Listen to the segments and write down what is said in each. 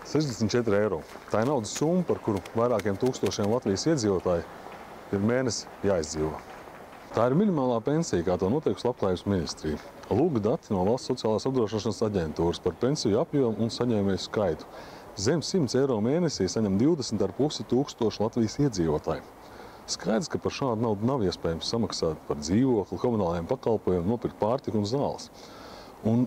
64 eiro. Tā ir naudas summa, par kuru vairākiem tūkstošiem Latvijas iedzīvotāji ir mēnesi jāizdzīvo. Tā ir minimālā pensija, kā to noteikusi Labklājības ministrija. Lūk dati no Valsts sociālās apdrošināšanas aģentūras par pensiju apjomu un saņēmēju skaitu. Zem 100 eiro mēnesī saņem 20,5 tūkstoši Latvijas iedzīvotāji. Skaidrs, ka par šādu naudu nav iespējams samaksāt par dzīvokli, komunālajiem pakalpojumiem, nopirkt pārtiku un zāles. Un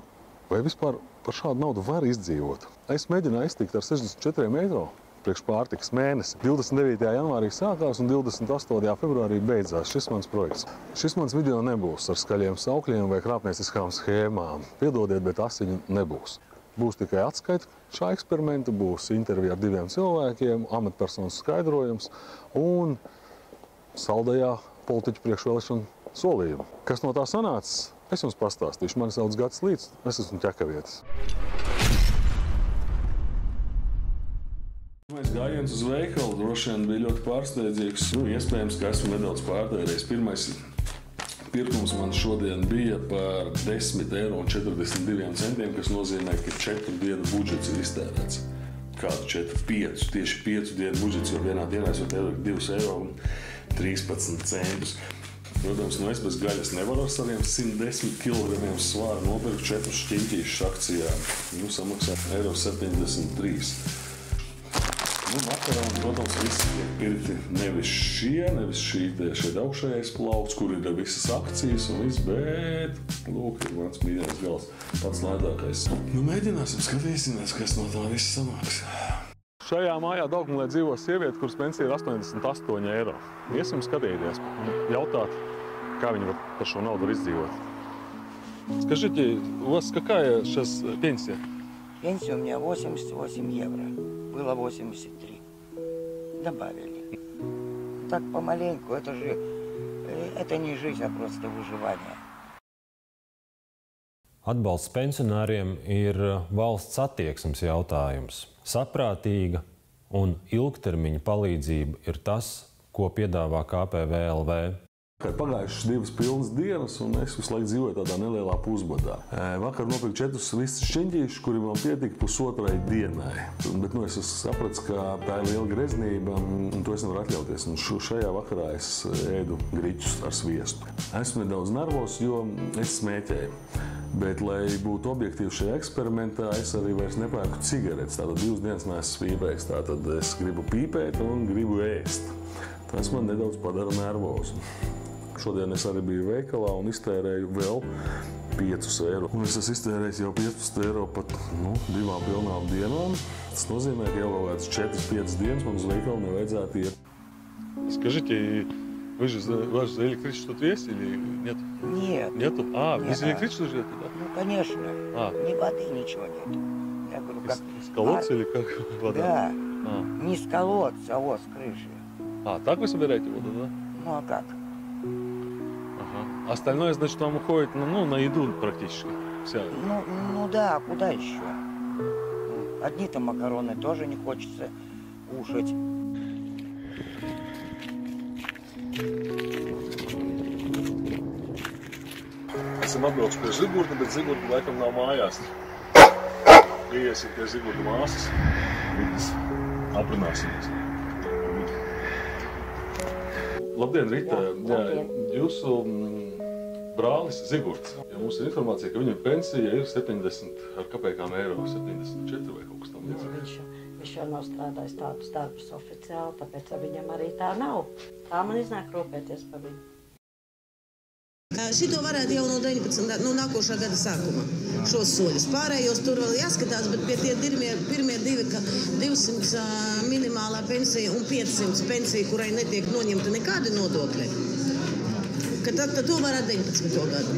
vai vispār par šādu naudu var izdzīvot? Es mēģināju iztikt ar 64 eiro priekš pārtikas mēnesi. 29. janvārī sākās un 28. februārī beidzās šis mans projekts. Šis mans video nebūs ar skaļiem saukļiem vai krāpnieciskām schēmām. Piedodiet, bet asiņu nebūs. Būs tikai atskaita šā eksperimenta, būs intervija ar 2 cilvēkiem, amatpersonas skaidrojums un saldajā politiķu priekšvēlēšanu solījumu. Kas no tā sanācis? Es jums pastāstīšu. Mani sauc Gatis Līts, es esmu ķekavietis. Pirmais gājiens uz veikalu droši vien bija ļoti pārsteidzīgs. Iespējams, ka esmu nedaudz pārtērējis. Pirmais pirkums man šodien bija par 10,42 eiro, kas nozīmē, ka 4 dienu budžets ir iztērēts. Kādu 4, 5, tieši 5 dienu budžets, jo vienā dienā es varu tērēt 2,13 eiro. Protams, es bez gaļas nevaru ar saviem 110 kg svāru nopirkt 4 šķiņķīšus akcijā. Samaksāt eiro 73. Makaroni, protams, visi tiek pirkti nevis šeit augšējais plaukts, kur ir visas akcijas un viss, bet, lūk, ir mans mīļais gals, pats lētākais. Mēģināsim, skatīsimies, kas no tā viss sanāks. Šajā mājā Daugavpilī dzīvo sieviete, kuras pensija ir 88 eiro. Iesim skatīties un jautāt, kā viņi par šo naudu var izdzīvot. Скажите, у вас какая сейчас пенсия? Пенсия у меня 88 евро. Было 83. Добавили. Так помаленьку, это не жизнь, а просто выживание. Atbalsts pensionāriem ir valsts attieksmes jautājums. Saprātīga un ilgtermiņa palīdzība ir tas, ko piedāvā KPVLV. Pagājušas 2 pilnas dienas, un es visu laiku dzīvoju tādā nelielā pusbadā. Vakar nopirku 4 vistas šķiņķīšus, kuri man pietika pusotrai dienai. Bet es sapratu, ka tā ir liela greznība, un to es nevaru atļauties. Un šajā vakarā es ēdu griķus ar sviestu. Esmu nedaudz nervos, jo es smēķēju. Bet, lai būtu objektīvi šajā eksperimentā, es arī vairs nepērku cigaretes. Tātad 2 dienas neesmu pīpējis. Tātad es gribu pīpēt un gribu ēst. Tas man nedaudz padara nervozu. Šodien es arī biju veikalā un iztērēju vēl 5 eiro. Un es esmu iztērējis jau 15 eiro pat 2 pilnām dienām. Tas nozīmē, ka jau kaut kāds 4-5 dienas man uz veikalu nevajadzētu iet. Скажите, вы же за электричество тут есть или нет? Нет. Нету? Без электричества живете, да? Ну, конечно. Ни воды, ничего нет. Я говорю, как... Из колодца или как вода? Да. Не с колодца, а вот с крыши. Так вы собираете воду, да? Ну, а как? Остальное, значит, вам уходит на еду практически. Вся. Ну да, куда еще? Одни-то макароны тоже не хочется кушать. Esam atbraukuši pie Zigurda, bet Zigurda laikam nav mājās. Iesim pie Zigurda māsas. Viņas aprunāsimies. Labdien, Rita! Jūsu brālis Zigurds. Mums ir informācija, ka viņam pensija ir 70 ar kapēkām eiro, 74 vai kaut kas tam līdzīgs. Viņš jau nav strādājis tādus darbus oficiāli, tāpēc viņam arī tā nav. Tā man iznāk rūpēties par viņu. Šito varētu jau no 19. nākošā gada sākuma šos soļus. Pārējos tur vēl jāskatās, bet pie tie pirmie 2, ka 200 minimālā pensija un 500 pensija, kurai netiek noņemta nekādi nodokļi, ka tad to varētu 19. gadu.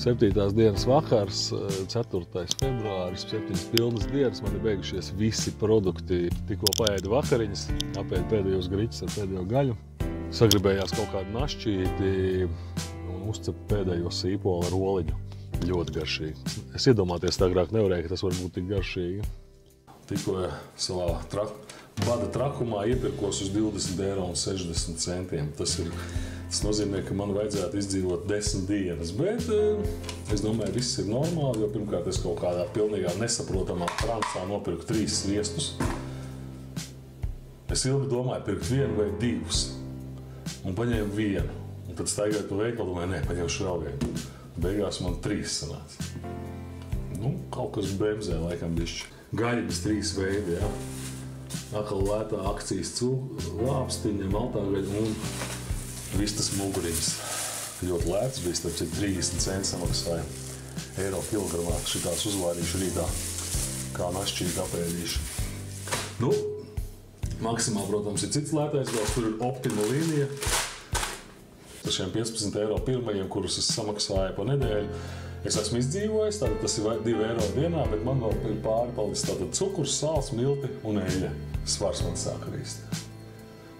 7. dienas vakars, 4. februāris, 7 pilnas dienas, man ir beigušies visi produkti. Tikko paēdu vakariņas, apēdu pēdējos griķus ar pēdējo gaļu. Sagribējās kaut kādu našķīti un uzcep pēdējo sīpolu ar oliņu. Ļoti garšīgi. Es iedomāties tā agrāk nevarēju, ka tas var būt tik garšīgi. Tikko savā bada trakumā iepirkos uz 20,60 eiro. Tas ir Tas nozīmē, ka man vajadzētu izdzīvot 10 dienas, bet es domāju, viss ir normāli, jo pirmkārt es kaut kādā pilnīgā nesaprotamā trancā nopirku 3 sviestus. Es ilgi domāju pirkt 1 vai 2 un paņēmu 1. Un tad staigāju pa veikalu, domāju, nē, paņemšu vēl 1. Beigās man 3 sanāca. Nu, kaut kas bremzē laikam bišķi. Gaļas 3 veidi, jā. Atkal lētā akcijas lāpstiņa, maltā gaļa un vistas muguriņas. Ļoti lēts bija, starp citu 30 centi samaksāja eiro kilogramā. Šitās uzvārīšu rītā, kā našķīgi apēdīšu. Nu, Maksimā, protams, ir cits lētais gals, tur ir Optima līnija. Ar šiem 15 eiro pirmajiem, kurus es samaksāju pa nedēļu, es esmu izdzīvojis, tātad tas ir 2 eiro dienā, bet man vēl ir pārpaldis tātad cukurs, sāls, milti un eļļa. Svars man sāk krist.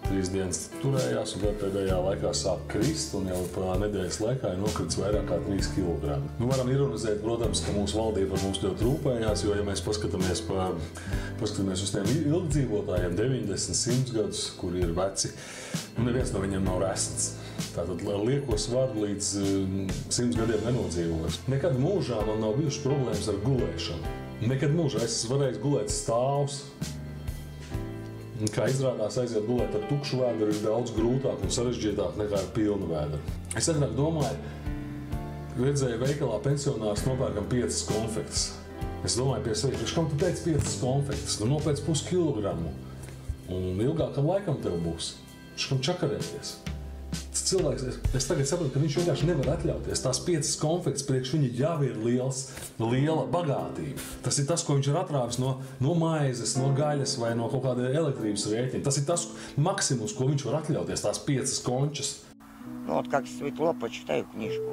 3 dienas turējās, un pēdējā laikā sāk krist, un jau pa nedēļas laikā ir nokritis vairāk kā 3 kg. Nu, varam ironizēt, protams, ka mūsu valdība par mums ļoti rūpējās, jo, ja mēs paskatāmies uz tiem ilgdzīvotājiem, 90, 100 gadus, kuri ir veci, un neviens no viņiem nav resns. Tātad ar lieko svaru līdz 100 gadiem nenodzīvos. Nekad mūžā man nav bijušas problēmas ar gulēšanu. Nekad mūžā es esmu varējis gulēt stāvs. Kā izrādās, aiziet gulēt ar tukšu vēderu ir daudz grūtāk un sarežģītāk nekā ar pilnu vēderu. Es agrāk domāju, redzēju veikalā pensionārs nopērkam 5 konfektes. Es domāju pie sevis, kam tu pēc 5 konfektes? Nu nopēc pusi kilogramu. Un ilgākam laikam tev būs. Kam čakarēties. Tas cilvēks, es tagad saprotu, ka viņš vienkārši nevar atļauties. Tās 5 konfektes priekš viņa jau ir liela bagātība. Tas ir tas, ko viņš ir atrāvis no maizes, no gaļas vai no kaut kāda elektrības rēķina. Tas ir tas maksimums, ko viņš var atļauties, tās 5 končas. Ну вот как Светло, почитаю книжку.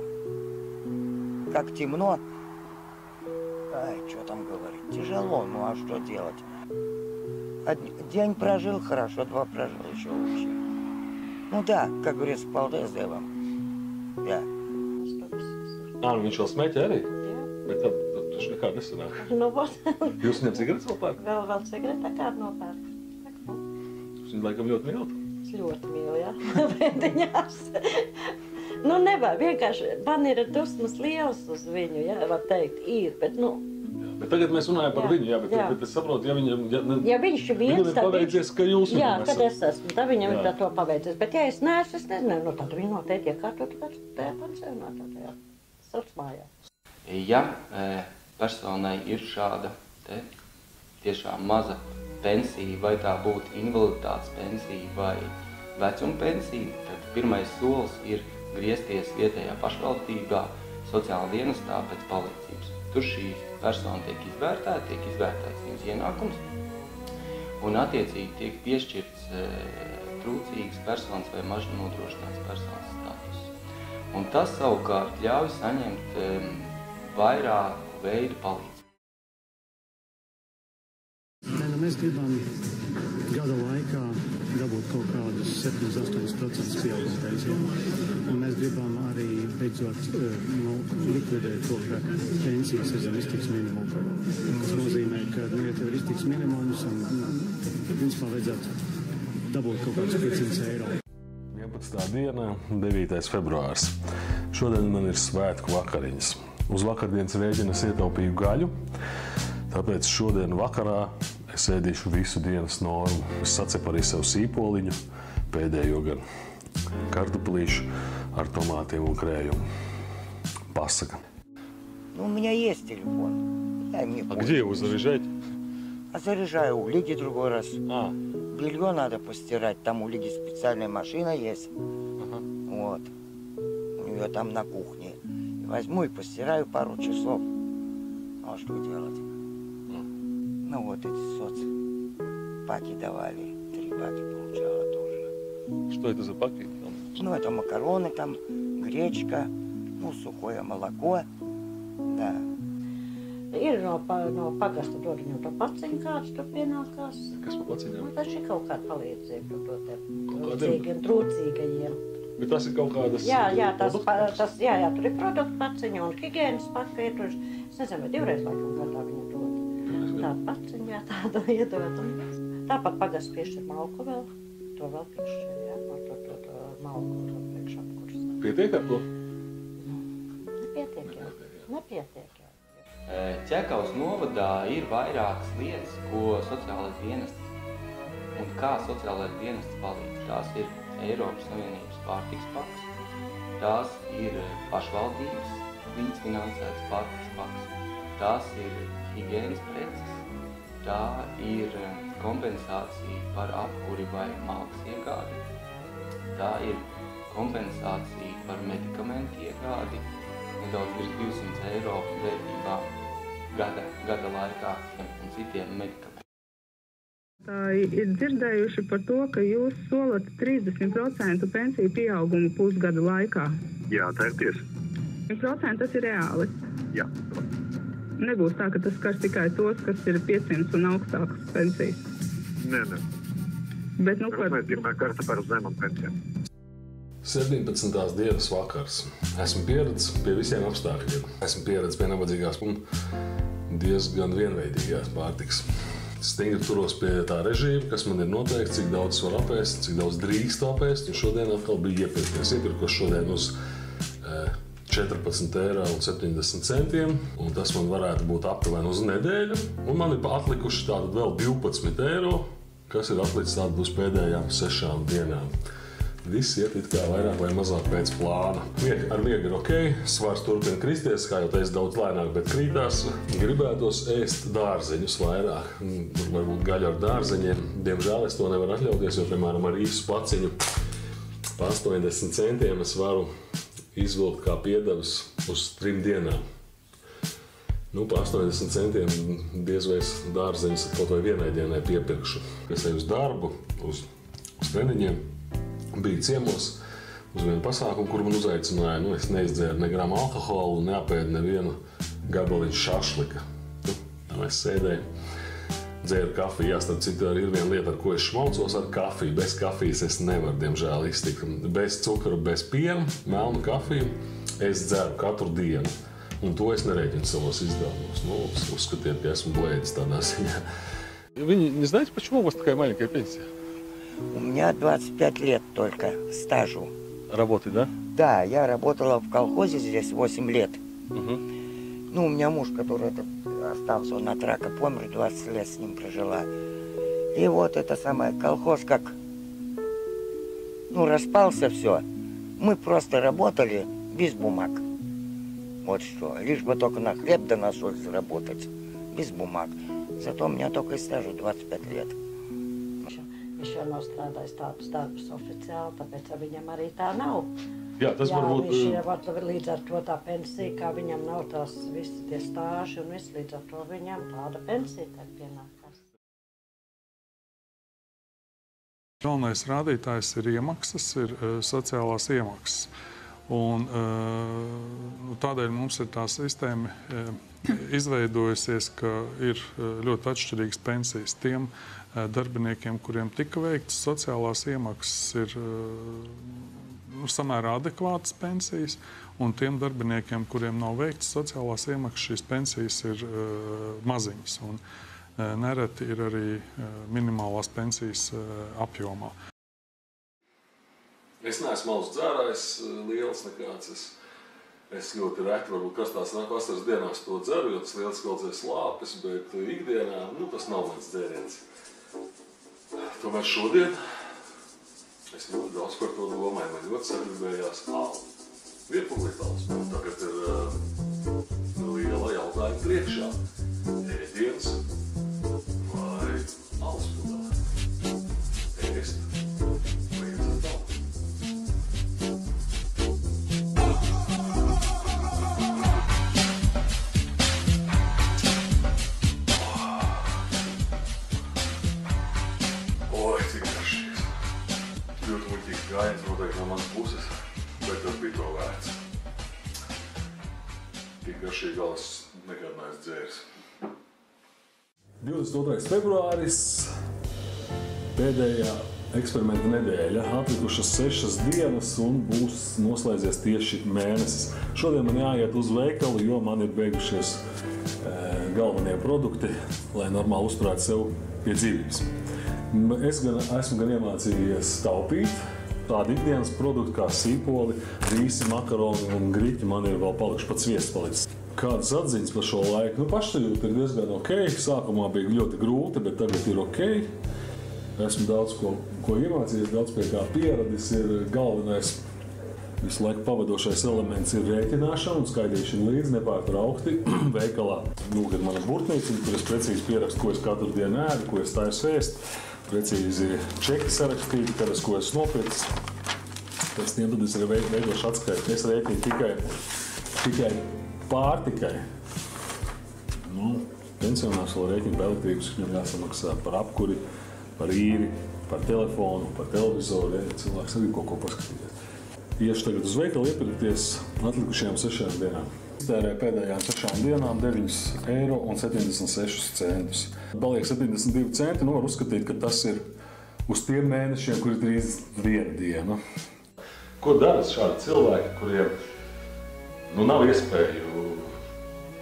Как темно. Ай, что там говорить. Тяжело, ну а что делать? День прожил хорошо, 2 прожил еще лучше. Nu tā, kā griezt, paldies Dievam. Jā. Un viņš vēl smēķē arī? Jā. Bet tad taču nekāda nesanāk. Nu, vot. Jūs viņam cigaretes vēl pērk? Vēl cigareta kādu nopērk. Jūs viņu laikam ļoti mīlat? Es ļoti mīlu, jā. Pēdiņās. Nu, nevajag, vienkārši man ir dusmas lielas uz viņu, jā, var teikt, ir, bet, nu... Bet tagad mēs runājam par viņu, jā, bet es saprotu, ja viņam... Ja viņš ir viens, tad paveicies, ka jūs jā, viņam kad es esmu, tad viņam ir to paveicies. Bet ja es neesmu, es nezinu, nu tad viņi noteikti iekārtot tajā pensionātā, tajā sacmājā. Ja personai ir šāda tiešām maza pensija, vai tā būtu invaliditātes pensija vai vecuma pensija, tad pirmais solis ir griezties vietējā pašvaldībā sociālā dienestā pēc palīdzības. Tur šī persona tiek izvērtēts viņas ienākums, un attiecīgi tiek piešķirts trūcīgas personas vai maži nodrošināts personas status. Un tas savukārt ļauj saņemt vairāku veidu palīdzību. Mēs gribam gada laikā dabūt kaut kādus 7–8% pieauguma pensijām. Un mēs gribam arī beidzot likvidēt to, ka pensijas ir zem iztiks minimumu. Tas nozīmē, ka ja tev ir iztiks minimums un principā vajadzētu dabūt kaut kādus 500 eiro. 11. diena, 9. februārs. Šodien man ir svētku vakariņas. Uz vakardienas rēķina es ietaupīju gaļu, tāpēc šodien vakarā es ēdīšu visu dienas normu. Es sacepu arī sev sīpoliņu, pēdējo gan kartupelīšu ar tomātiem un krējumu. Pasaka. Ну, у меня есть телефон. Я им не пользуюсь. Где его заряжать? А заряжаю у Лиги другой раз. Белье надо постирать, там у Лиги специальная машина есть. Вот. У нее там на кухне. Возьму и постираю пару часов. А что делать? Ну вот эти соцпаки давали. 3 паки получала тоже. Что это за паки? Ну это макароны там, гречка, ну сухое молоко. Да. Ir no pagasta dod viņam to paciņu, kāds tur pienākās. Kas pa paciņām? Nu, tas ir kaut kāda palīdzība trūcīgajiem. Bet tas ir kaut kādas Jā, tur produktu? ir produktu paciņa un higienas paka ir. Es nezinu, vai 2 reizes laikam gadā viņam dod. Tāda paciņa, tāda iedod. Tāpat pagasta piešķir malku vēl. To vēl piešķir, jā, to malku priekšā Pietiek ar to? Nepietiek jau. Ķekavas novadā ir vairākas lietas, ko sociālais dienests un kā sociālais dienests palīdz. Tās ir Eiropas Savienības pārtiks paks, tās ir pašvaldības līdzfinansētas pārtiks paks, tās ir higienas preces, tā ir kompensācija par apkuri vai malkas iegādi, tā ir kompensācija par medikamentu iegādi, nedaudz virs 200 eiro vērtībā gada laikā un citiem medikamentiem. Ir dzirdējuši par to, ka jūs solat 30% pensiju pieaugumu pusgada laikā. Jā, tā ir tiesa. 100% tas ir reāli. Jā. Nebūs tā, ka tas skars tikai tos, kas ir 500 un augstākas pensijas. Nē. Bet, Mēs gribam karta par zemam pensijām. 17. dienas vakars. Esmu pieredzis pie visiem apstākļiem. Esmu pieredzis pie nabadzīgās un diezgan vienveidīgās pārtikas. Stingri turos pie tā režīma, kas man ir noteikts, cik daudz var apēst, cik daudz drīkst apēst. Un šodien atkal bija iepirkties. Iepirkos šodien uz 14,70 eiro. Un tas man varētu būt aptuveni uz nedēļu. Un man ir atlikuši tātad vēl 12 eiro, kas ir atlicis tātad uz pēdējām 6 dienām. Viss iet it kā vairāk vai mazāk pēc plāna. Ar miegu ir ok, svars turpina kristies, kā jau teicu, daudz lēnāk, bet krītās. Gribētos ēst dārzeņus vairāk, varbūt gaļu ar dārzeņiem. Diemžēl es to nevaru atļauties, jo, piemēram, ar īsu paciņu pa 80 centiem es varu izvilkt kā piedevas uz 3 dienām. Pa 80 centiem diez vai dārzeņus kaut vai vienai dienai piepirkšu. Es eju uz darbu, uz treniņiem. Biju ciemos uz vienu pasākumu, kur man uzaicināja. Es neizdzēru ne gramu alkoholu, neapēdu nevienu gabaliņu šašlika. Es sēdēju, dzēru kafiju. Jā, starp citu, arī ir viena lieta, ar ko es šmaucos ar kafiju. Bez kafijas es nevaru, diemžēl, iztikt. Bez cukura, bez piena, melnu kafiju es dzeru katru dienu. Un to es nereķinu savos izdevumos. Uzskatiet, ka esmu blēdis tādā ziņā. Вы не знаете, почему у вас такая маленькая пенсия? У меня 25 лет только стажу. Работы, да? Да, я работала в колхозе здесь 8 лет. Угу. У меня муж, который остался, он от рака помер, 20 лет с ним прожила. И вот это самое, колхоз как, распался все. Мы просто работали без бумаг. Вот что, лишь бы только на хлеб да на соль заработать, без бумаг. Zато у меня только и стажу 25 лет. Viņš jau nav strādājis tādus darbus oficiāli, tāpēc viņam arī tā nav. Jā, tas varbūt... Viņš jau līdz ar to tā pensija, kā viņam nav tās visi tie stāži un viss, līdz ar to viņam tāda pensija tā pienākās. Galvenais rādītājs ir iemaksas, ir sociālās iemaksas. Un tādēļ mums ir tā sistēma izveidojusies, ka ir ļoti atšķirīgas pensijas. Tiem darbiniekiem, kuriem tika veiktas sociālās iemaksas, ir samērā adekvātas pensijas, un tiem darbiniekiem, kuriem nav veiktas sociālās iemaksas, šīs pensijas ir maziņas. Un nereti ir arī minimālās pensijas apjomā. Es neesmu alus dzērājs liels nekāds. Es ļoti reti, varbūt kastās vasaras dienās to dzeru, jo tas liels kaudzēs lāpes, bet ikdienā, tas nav mans dzēriens. Tomēr šodien es ļoti daudz par to domāju. Man ļoti sagribējās alu. Viepulīt alus. Tagad ir liela jautājuma priekšā. Ēdiens vai alus pudelē? Ēst vai iedzert alu? Gājiens noteikti no manas puses, bet tas bija to vērts. Tik garšīgi alus nekad neesmu dzēris. 22. februāris, pēdējā eksperimenta nedēļa. Atlikušas 6 dienas un būs noslēdzies tieši mēnesis. Šodien man jāiet uz veikalu, jo man ir beigušies galvenie produkti, lai normāli uzturētu sev pie dzīvības. Es esmu gan iemācījies taupīt tādi ikdienas produkti kā sīpoli, rīsi, makaroni un griķi man ir vēl palikuši, pat sviests palicis. Kādas atziņas par šo laiku? Pašsajūta ir diezgan ok. Sākumā bija ļoti grūti, bet tagad ir ok. Esmu daudz ko iemācījies, daudz pie kā pieradis. Ir galvenais visu laiku pavadošais elements ir rēķināšana un skaitīšana līdzi nepārtraukti veikalā. Lūk, ir mana burtnīca, kur es precīzi pierakstu, ko es katru dienu ēdu, ko es taisu ēst. Precīzi čeki sarakstīti, kad es ko esmu nopircis. Pēc tiem tad es arī veidošu atskaiti. Es rēķinu tikai pārtikai. Pensionārs vēl rēķina par elektrības, viņam jāsamaksā par apkuri, par īri, par telefonu, par televizoru. Cilvēks arī kaut ko paskatīties. Iešu tagad uz veikalu iepirkties atlikušajām 6 dienām. Iztērēju pēdējām 6 dienām 9,76 €. Paliek 72 centi, var uzskatīt, ka tas ir uz tiem mēnešiem, kur ir 31 diena. Ko dara šādi cilvēki, kuriem nav iespēju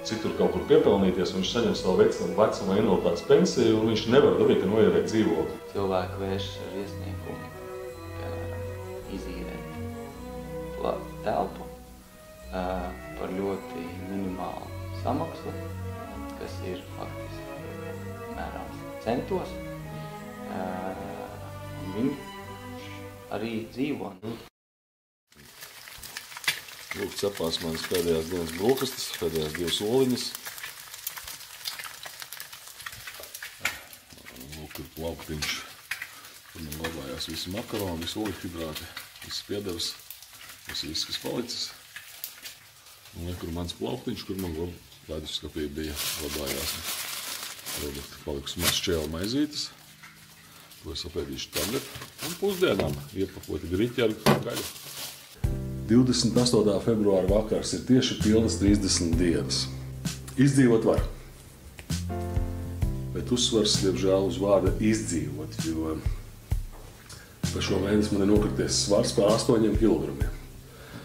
citur kaut kur piepelnīties, un viņš saņem savu vecuma invaliditātes pensiju, un viņš nevar dabīt un noievēt dzīvokli. Cilvēki vēršas ar iesniegumu, piemēram, izīrēt telpu par ļoti minimālu samaksu, kas ir faktiski mērāms centos, un viņi arī dzīvo. Lūk, cepās manas pēdējās dienas brokastis, pēdējās 2 oliņas. Lūk, ir plauktiņš, kur man glabājās visi makaroni, visi olihidrāti, visi piedevas, viss, kas palicis. Un kur mans plauktiņš, kur man leduskapī bija glabājās. Palikusi maz šķēla maizītes, ko es apēdīšu tagad. Un pusdienām iepakoti griķi ar gaļu. 28. februāra vakars ir tieši pilnas 30 dienas. Izdzīvot var. Bet uzsvars, diemžēl, uz vārda izdzīvot, jo par šo mēnesi man ir nokrities svars par 8 kilogramiem.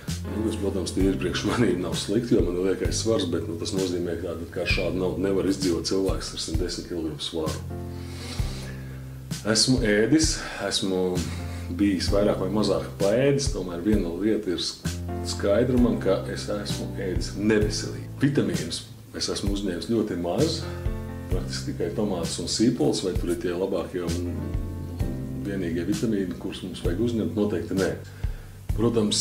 Tas, protams, tīri priekš manīm nav slikti, jo man ir liekais svars, bet tas nozīmē, ka šādi nevar izdzīvot cilvēks ar 110 kg svaru. Esmu ēdis, esmu bijis vairāk vai mazāk paēdis, tomēr viena lieta ir skaidra man, ka es esmu ēdis neveselīgi. Vitamīnus es esmu uzņēmis ļoti maz, praktiski tikai tomātus un sīpols, vai tur ir tie labākie un vienīgie vitamīni, kurus mums vajag uzņemt, noteikti nē. Protams,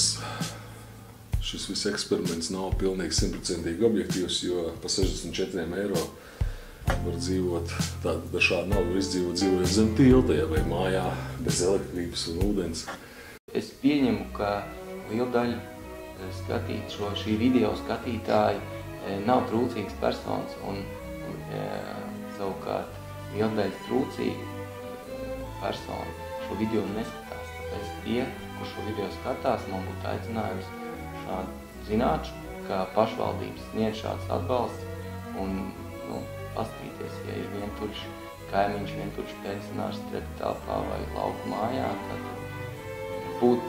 šis viss eksperiments nav pilnīgi 100% objektīvs, jo pa 64 € var dzīvot, tāda par šādu naudu var izdzīvot dzīvojot zem tilta, vai mājā, bez elektrības un ūdens. Es pieņemu, ka liela daļa šī video skatītāji nav trūcīgas personas, un savukārt liela daļa trūcīga persona šo video neskatās. Tāpēc tie, kur šo video skatās, man būtu aicinājums šādi zināt, ka pašvaldības sniedz šāds atbalsts un paskatīties, ja ir vientuļš kaimiņš, vientuļš pensionārs trepu telpā vai lauku mājā, tad būt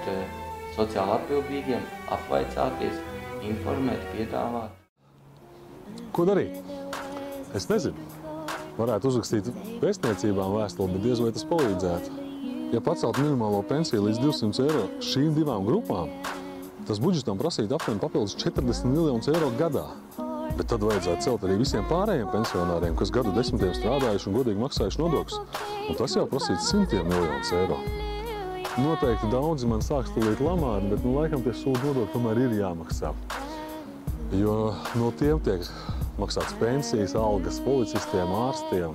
sociāli atbildīgiem, apvaicāties, informēt, piedāvāt. Ko darīt? Es nezinu. Varētu uzrakstīt pēstniecībām vēstuli, bet diez vai tas palīdzētu. Ja pacelt minimālo pensiju līdz 200 € šīm 2 grupām, tas budžetam prasītu aptuveni papildus 40 miljonus € gadā. Bet tad vajadzētu celt arī visiem pārējiem pensionāriem, kas gadu desmitiem strādājuši un godīgi maksājuši nodokļus. Un tas jau prasītu 100 miljonus €. Noteikti daudzi man sāks tūlīt lamāt, bet laikam tie sūdu nodokļi tomēr ir jāmaksā. Jo no tiem tiek maksāts pensijas, algas policistiem, ārstiem,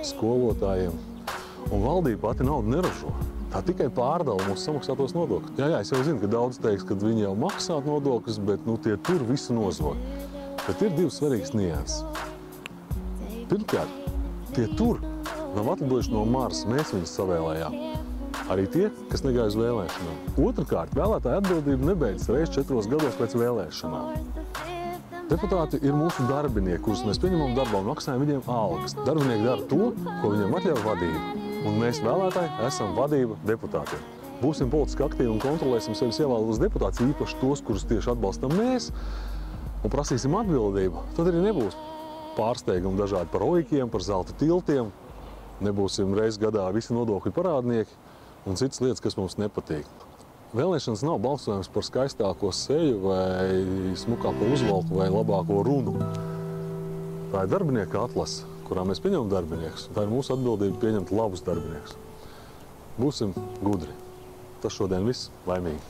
skolotājiem. Un valdība pati naudu neražo. Tā tikai pārdala mūsu samaksātos nodokļus. Jā, es jau zinu, ka daudz teiks, ka viņi jau maksā nodokļus, bet tie tur visu nozog. Bet ir 2 svarīgas nianses. Pirmkārt, tie tur nav atlidojuši no Marsa, mēs viņus savēlējām. Arī tie, kas negāja uz vēlēšanām. Otrkārt, vēlētāja atbildība nebeidzas reiz 4 gados pēc vēlēšanām. Deputāti ir mūsu darbinieki, kurus mēs pieņemam darbā un maksājam viņiem algas. Darbinieki dara to, ko viņiem atļauj vadība. Un mēs vēlētāji esam vadība deputātiem. Būsim politiski aktīvi un kontrolēsim sevis ievēlētos deputātus, īpaši tos, kurus tieši atbalstam mēs, un prasīsim atbildību. Tad arī nebūs pārsteigumi dažādi par oikiem, par zelta tiltiem, nebūsim reiz gadā visi nodokļu parādnieki un citas lietas, kas mums nepatīk. Vēlēšanas nav balsojums par skaistāko seju vai smukāko uzvalku vai labāko runu. Tā ir darbinieka atlase, kurā mēs pieņemam darbiniekus. Tā ir mūsu atbildība pieņemt labus darbiniekus. Būsim gudri. Tas šodien viss. Laimīgi!